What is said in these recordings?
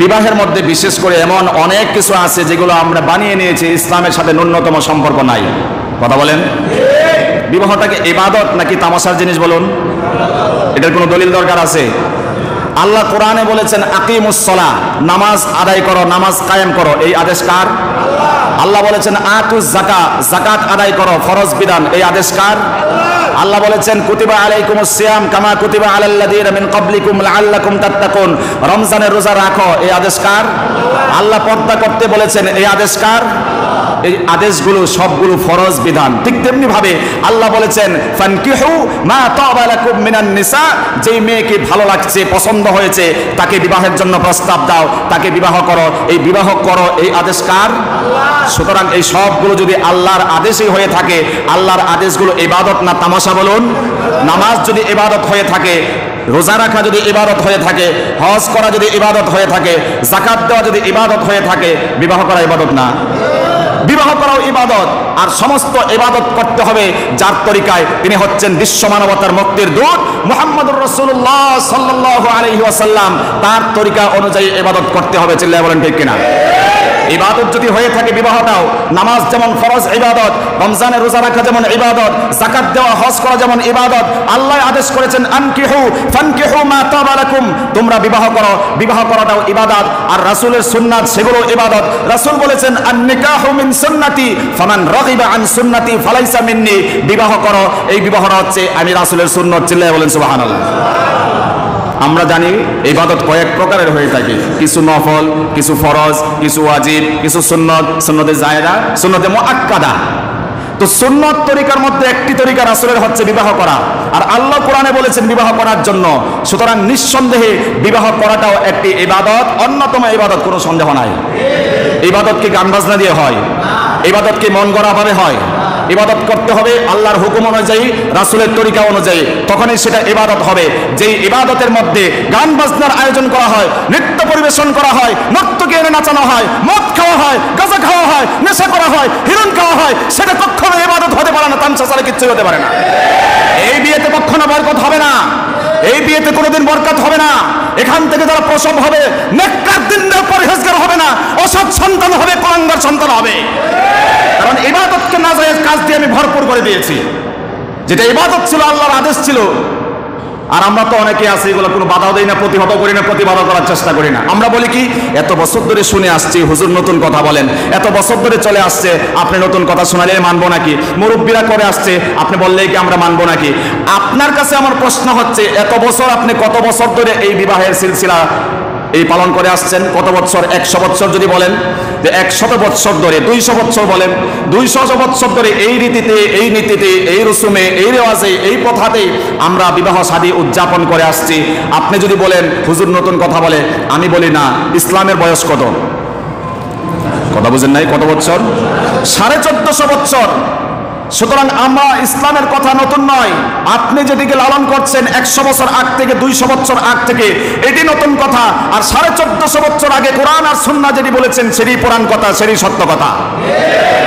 বিবাহের মধ্যে বিশেষ করে এমন অনেক কিছু আছে যেগুলো আমরা বানিয়ে নিয়েছি, ইসলামের সাথে ন্যূনতম সম্পর্ক নাই। কথা বলেন, বিবাহটাকে ইবাদত নাকি তামাশার জিনিস বলুন? এটার কোনো দলিল দরকার আছে? আল্লাহ কোরআনে বলেছেন আকিমুস সালাহ, নামাজ আদায় করো, নামাজ কায়েম করো, এই আদেশ কার? আল্লাহ বলেছেন আতুজ যাকাত, যাকাত আদায় করো, ফরজ বিধান, এই আদেশ কার? আল্লাহ বলেছেন কুতিবা আলাইকুমুস সিয়াম কামা কুতিবা আলাল্লাযীনা মিন ক্বাবলিকুম লাআল্লাকুম তাত্তাকুন, রমজানের রোজা রাখো, এই আদেশ কার? আল্লাহ পর্দা করতে বলেছেন, এই আদেশ কার? এই আদেশগুলো সবগুলো ফরজ বিধান। ঠিক তেমনি ভাবে আল্লাহ বলেছেন ফানকিহু মা তাবা লাকুম মিনান নিসা, যেই মেয়েকে ভালো লাগছে, পছন্দ হয়েছে, তাকে বিবাহের জন্য প্রস্তাব দাও, তাকে বিবাহ করো, এই বিবাহ করো, এই আদেশ কার? সুতরাং এই সবগুলো যদি আল্লাহর আদেশই হয়ে থাকে, আল্লাহর আদেশগুলো ইবাদত না তামাশা বলুন? নামাজ যদি ইবাদত হয়ে থাকে, রোজা রাখা যদি ইবাদত হয়ে থাকে, হজ করা যদি ইবাদত হয়ে থাকে, যাকাত দেওয়া যদি ইবাদত হয়ে থাকে, বিবাহ করা ইবাদত না? বিবাহ করাও ইবাদত। আর সমস্ত ইবাদত করতে হবে যার তরিকায়, তিনি হচ্ছেন বিশ্ব মানবতার মুক্তির দূত মুহাম্মদুর রাসূলুল্লাহ সাল্লাল্লাহু আলাইহি ওয়াসাল্লাম। তার তরিকা অনুযায়ী ইবাদত করতে হবে। চিল্লায় বলেন ঠিক কিনা? ইবাদত যদি হয়ে থাকে বিবাহটাও, নামাজ যেমন ফরজ ইবাদত, রমজানে রোজা রাখা যেমন ইবাদত, যাকাত দেওয়া, হজ করা যেমন ইবাদত, আল্লাহ আদেশ করেছেন আনকিহু ফানকিহু মা তাবা লাকুম, তোমরা বিবাহ করো, বিবাহ করাটাও ইবাদত। আর রাসূলের সুন্নাত সেগুলো ইবাদত। রাসূল বলেছেন আন-নিকাহু মিন সুন্নতি ফামান রাগিবা আন সুন্নতি ফালাইসা মিন্নি, বিবাহ করো, এই বিবাহটা হচ্ছে আমি রাসূলের সুন্নাত। চিল্লায় বলেন সুবহানাল্লাহ। আমরা জানি ইবাদত কয়েক প্রকারের হয়ে থাকে, কিছু নফল, কিছু ফরজ, কিছু ওয়াজিব, কিছু সুন্নত, সুন্নতে জায়েদা, সুন্নতে মুআক্কাদা। তো সুন্নত তরিকার মধ্যে একটি তরিকা রাসূলের হচ্ছে বিবাহ করা, আর আল্লাহ কোরআনে বলেছেন বিবাহ করার জন্য। সুতরাং নিঃসন্দেহে বিবাহ করাটাও একটি ইবাদত, অন্যতম ইবাদত, কোনো সন্দেহ নাই। ইবাদত কি গান বাজনা দিয়ে হয়? ইবাদত কি মন গড়া ভাবে হয়? ইবাদত করতে হবে আল্লাহর হুকুম অনুযায়ী, রাসূলের তরিকা অনুযায়ী, তখনই সেটা ইবাদত হবে। যেই ইবাদতের মধ্যে গান বাজনার আয়োজন করা হয়, নৃত্য পরিবেশন করা হয়, নর্তকী এনে নাচানো হয়, মদ খাওয়া হয়, গাঁজা খাওয়া হয়, নেশা করা হয়, হিরণ খাওয়া হয়, সেটা কখনো ইবাদত হতে পারে না, তামসা ছাড়া কিচ্ছুই হতে পারে না। এই বিয়েতে কখনো বরকত হবে না, এই বিয়েতে কোনোদিন বরকত হবে না। এখান থেকে যারা প্রসব হবে, নেককার দিনদার পরহেজগার হবে না, অসৎ সন্তান হবে, কুলাঙ্গার সন্তান হবে। কারণ ইবাদতকে নাজায়েজ কাজ দিয়ে আমি ভরপুর করে দিয়েছি। যেটা ইবাদত ছিল, আল্লাহর আদেশ ছিল। আর আমরা তো অনেকে আছি এগুলো কোনো বাধাও দেই না, প্রতিহত করি না, প্রতিবাদ করার চেষ্টা করি না। আমরা বলি কি, এত বছর ধরে শুনে আসছি হুজুর নতুন কথা বলেন, এত বছর ধরে চলে আসছে, আপনি নতুন কথা শোনালে মানবো নাকি? মুরব্বীরা করে আসছে, আপনি বললেই কি আমরা মানবো নাকি? আপনার কাছে আমার প্রশ্ন হচ্ছে, এত বছর আপনি কত বছর ধরে এই বিবাহের সিলসিলা এই পালন করে আসছেন? কত বছর? 100 বছর যদি বলেন, যে 100 বছর ধরে, 200 বছর বলেন, 200 বছর ধরে এই রীতিতে, এই নীতিতে, এই রসুমে, এই রেওয়াজে, এই প্রথাতে আমরা বিবাহ শাদী উদযাপন করে আসছি। আপনি যদি বলেন হুজুর নতুন কথা বলে, আমি বলি না। ইসলামের বয়স কত? কথা বুঝেন নাই? কত বছর? 1450 বছর। সুতরাং আমরা, ইসলামের কথা নতুন নয়। আপনি যেদিকে লালন করছেন 100 বছর আগ থেকে, 200 বছর আগ থেকে, এটি নতুন কথা। আর 1450 বছর আগে কোরআন আর সুন্নাহ যেটি বলেছেন, সেটি পুরাণ কথা, সেটি সত্য কথা।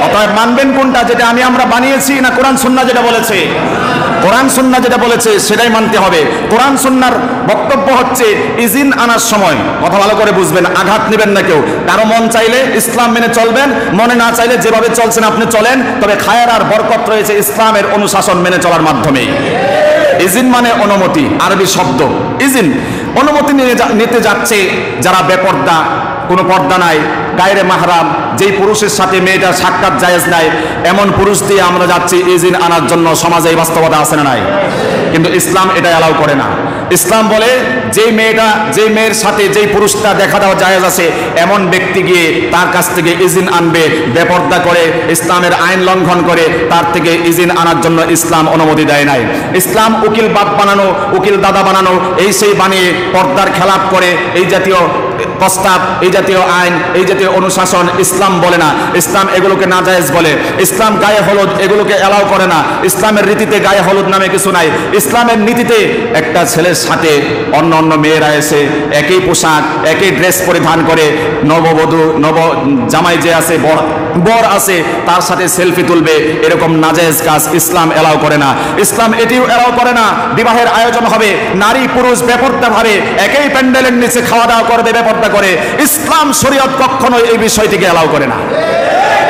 অতএব মানবেন কোনটা? যেটা আমরা বানিয়েছি, না কোরআন সুন্নাহ যেটা বলেছে? কোরআন সুন্নাহ যেটা বলেছে সেটাই মানতে হবে। কোরআন সুন্নাহর বক্তব্য হচ্ছে ইজিন আনার সময়, কথা ভালো করে বুঝবেন, আঘাত নেবেন না কেউ। কারো মন চাইলে ইসলাম মেনে চলবেন, মনে না চাইলে যেভাবে চলছেন আপনি চলেন, তবে খায়ের আর বরকত রয়েছে ইসলামের অনুশাসন মেনে চলার মাধ্যমে। ইজিন মানে অনুমতি, আরবি শব্দ ইজিন। অনুমতি নিতে যাচ্ছে যারা বেপর্দা, কোনো পর্দা নাই, গায়রে মাহরাম, যেই পুরুষের সাথে মেয়েটার সাক্ষাৎ জায়েজ নাই, এমন পুরুষ দিয়ে আমরা যাচ্ছি ইজিন আনার জন্য। সমাজে এই বাস্তবতা আছে না নাই? কিন্তু ইসলাম এটা অ্যালাউ করে না। ইসলাম বলে যে মেয়ের সাথে যেই পুরুষটা দেখা দেওয়া জায়েজ আছে, এমন ব্যক্তি গিয়ে তার কাছ থেকে ইজিন আনবে, বেপর্দা করে, ইসলামের আইন লঙ্ঘন করে, তার থেকে ইজিন আনার জন্য ইসলাম অনুমতি দেয় নাই। ইসলাম উকিল বাপ বানানো, উকিল দাদা বানানো, এই সেই বানিয়ে পর্দার খেলাপ করে এই জাতীয় প্রস্তাব, এই জাতীয় আইন, এই জাতীয় রীতি অনুশাসন ইসলাম বলে না, ইসলাম এগুলোকে নাজায়েজ বলে। ইসলাম গায়ে হলুদ এগুলোকে এলাও করে না, ইসলামের রীতিতে গায়ে হলুদ নামে কিছু নাই। ইসলামের নীতিতে একটা ছেলের সাথে অন্য অন্য মেয়েরা এসে একই পোশাক একই ড্রেস পরিধান করে, নববধূ নব জামাই যে আছে বর আছে তার সাথে সেলফি তুলবে, এরকম নাজায়েজ কাজ ইসলাম এলাও করে না। ইসলাম এটিও এলাও করে না বিবাহের আয়োজন হবে নারী পুরুষ বেপরদা ভাবে একই প্যান্ডেলের নিচে খাওয়া দাওয়া করবে বেপরদা করে। ইসলাম শরীয়ত কখনো এই বিষয়টিকে এলাও করে না।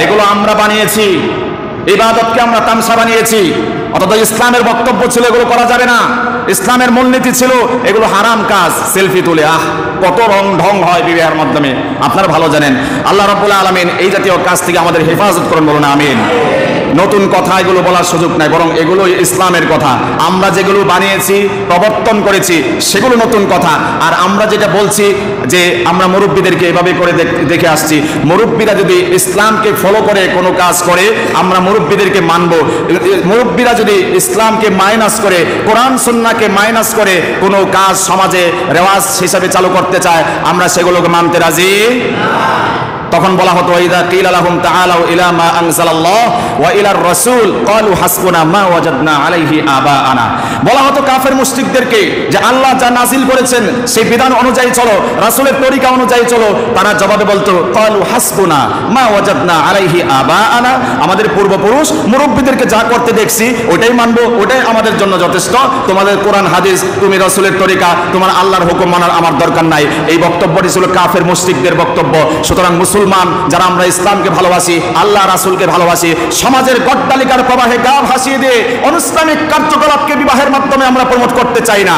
এগুলো আমরা বানিয়েছি, ইবাদতকে আমরা তামসা বানিয়েছি। অথচ ইসলামের বক্তব্য ছিল এগুলো করা যাবে না। ইসলামের মূলনীতি ছিল এগুলো হারাম কাজ। সেলফি তুলে কত রং ঢং হয় বিবাহের মাধ্যমে, আপনারা ভালো জানেন। আল্লাহ রাব্বুল আলামিন এই জাতীয় কাজ থেকে আমাদের হেফাজত করুন, বলুন আমিন। নতুন কথা এগুলো বলার সুযোগ নাই, বরং এগুলো ইসলামের কথা। আমরা যেগুলো বানিয়েছি প্রবর্তন করেছি সেগুলো নতুন কথা। আর আমরা যেটা বলছি যে আমরা মুরব্বীদেরকে এভাবে করে দেখে আসছি, মুরব্বীরা যদি ইসলামকে ফলো করে কোনো কাজ করে আমরা মুরব্বীদেরকে মানব। মুরব্বীরা যদি ইসলামকে মাইনাস করে, কোরআন সুন্নাহকে মাইনাস করে কোনো কাজ সমাজে রেওয়াজ হিসাবে চালু করতে চায়, আমরা সেগুলোকে মানতে রাজি না। তখন বলা হতো ইদা কিলা লাহুম তাআলাউ ইলা মা আনজালাল্লাহ ওয়া ইলার রাসূল ক্বালু হাসবুনা মা ওয়াজাদনা আলাইহি আবাআনা। বলা হতো কাফের মুশরিকদেরকে যে আল্লাহ যা নাজিল করেছেন সেই বিধান অনুযায়ী চলো, রাসূলের তরিকা অনুযায়ী চলো। তারা জবাবে বলতো ক্বালু হাসবুনা মা ওয়াজাদনা আলাইহি আবাআনা, আমাদের পূর্বপুরুষ মুরব্বিদেরকে যা করতে দেখছি ওটাই মানবো, ওটাই আমাদের জন্য যথেষ্ট। তোমাদের কোরআন হাদিস, তুমি রাসূলের তরিকা, তোমার আল্লাহর হুকুম মানার আমার দরকার নাই। এই বক্তব্যটি ছিল কাফের মুশরিকদের বক্তব্য। সুতরাং মুসলমান যারা আমরা ইসলামকে ভালোবাসি, আল্লাহ রাসূলকে ভালোবাসি, সমাজের গড্ডালিকার প্রবাহে গা ভাসিয়ে দিয়ে অনুইসলামিক কার্যকলাপকে বিবাহের মাধ্যমে আমরা প্রমোট করতে চাই না।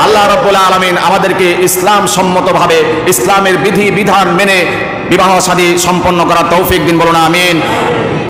আল্লাহ রাব্বুল আলামিন আমাদেরকে ইসলাম সম্মতভাবে ইসলামের বিধি বিধান মেনে বিবাহ শাদী সম্পন্ন করার তৌফিক দিন, বলুন আমিন।